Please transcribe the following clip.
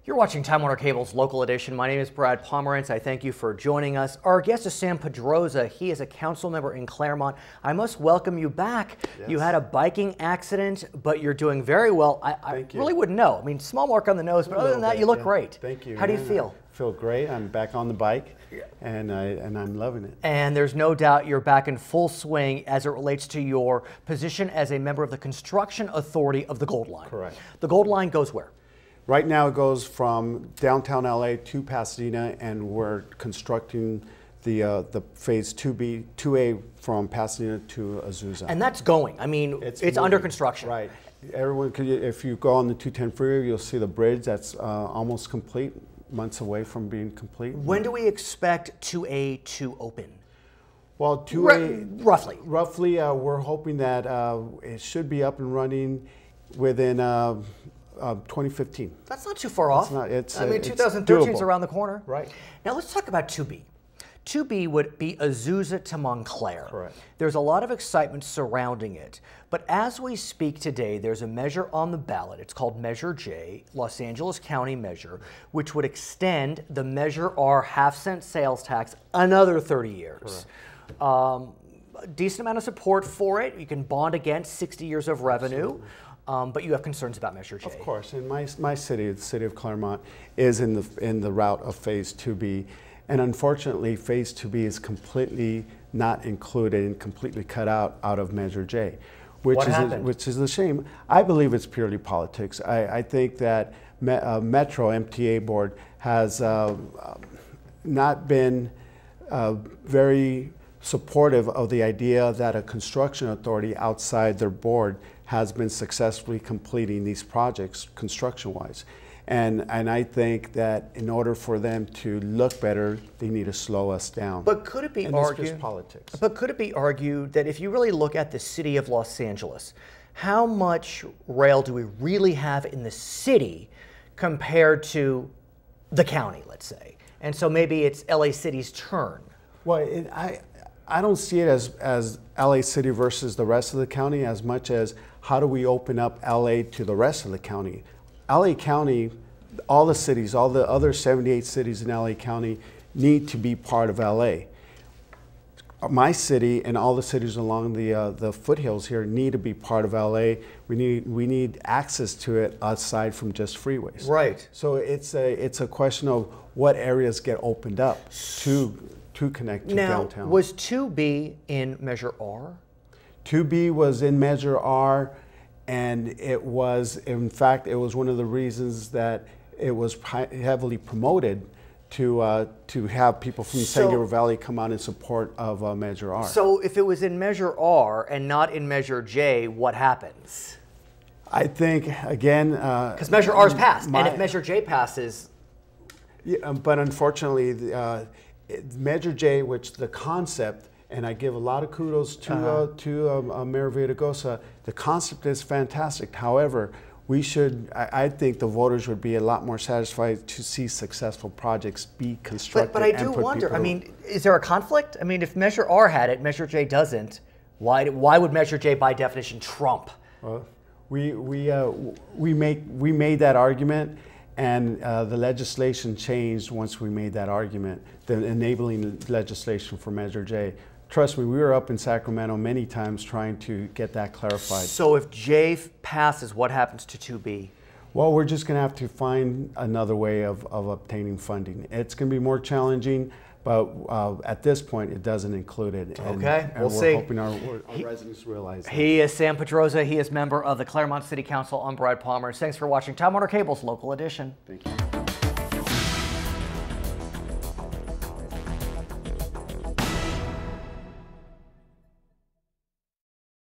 You're watching Time Warner Cable's Local Edition. My name is Brad Pomerance. I thank you for joining us. Our guest is Sam Pedroza. He is a council member in Claremont. I must welcome you back. Yes. You had a biking accident, but you're doing very well. I really wouldn't know. I mean, small mark on the nose, but other than that, you look great. Thank you. How do you feel? I feel great. I'm back on the bike, and I'm loving it. And there's no doubt you're back in full swing as it relates to your position as a member of the Construction Authority of the Gold Line. Correct. The Gold Line goes where? Right now it goes from downtown LA to Pasadena, and we're constructing the phase 2A from Pasadena to Azusa. And that's going. I mean, it's under construction. Right. Everyone, if you go on the 210 freeway, you'll see the bridge that's almost complete, months away from being complete. When do we expect 2A to open? Well, 2A, roughly, we're hoping that it should be up and running within 2015. That's not too far off. It's I mean, 2013 is around the corner. Right. Now let's talk about 2B. 2B would be Azusa to Montclair. Correct. There's a lot of excitement surrounding it. But as we speak today, there's a measure on the ballot. It's called Measure J, Los Angeles County measure, which would extend the Measure R half-cent sales tax another 30 years. A decent amount of support for it. You can bond against 60 years of revenue. But you have concerns about Measure J. Of course, and my city, the city of Claremont, is in the route of Phase 2B, and unfortunately, Phase 2B is completely not included and completely cut out of Measure J, which is a shame. I believe it's purely politics. I think that Metro MTA board has not been very supportive of the idea that a construction authority outside their board has been successfully completing these projects construction-wise. And I think that in order for them to look better, they need to slow us down. But could it be argued, politics. But could it be argued that if you really look at the city of Los Angeles, how much rail do we really have in the city compared to the county, let's say? And so maybe it's LA City's turn. Well, I don't see it as LA City versus the rest of the county as much as how do we open up LA to the rest of the county. LA County, all the cities, all the other 78 cities in LA County need to be part of LA. My city and all the cities along the foothills here need to be part of LA. We need access to it aside from just freeways. Right. So it's a question of what areas get opened up to connect to downtown. Now, was 2B in Measure R? 2B was in Measure R, and it was, in fact, it was one of the reasons that it was heavily promoted to have people from the San Gabriel Valley come out in support of Measure R. So if it was in Measure R and not in Measure J, what happens? I think, again... Because Measure R's passed, and if Measure J passes... Yeah, but unfortunately, Measure J, which the concept, and I give a lot of kudos to Mayor Villaraigosa, the concept is fantastic. However, I think the voters would be a lot more satisfied to see successful projects be constructed. But I do wonder, I mean, is there a conflict? I mean, if Measure R had it, Measure J doesn't, why would Measure J by definition trump? Well, we made that argument. And the legislation changed once we made that argument, the enabling legislation for Measure J. Trust me, we were up in Sacramento many times trying to get that clarified. So if J passes, what happens to 2B? Well, we're just going to have to find another way of obtaining funding. It's going to be more challenging, but at this point, it doesn't include it. Okay, and we'll see. We're hoping our residents realize that. He is Sam Pedroza. He is member of the Claremont City Council. I'm Brad Palmer. Thanks for watching Time Warner Cable's Local Edition. Thank you.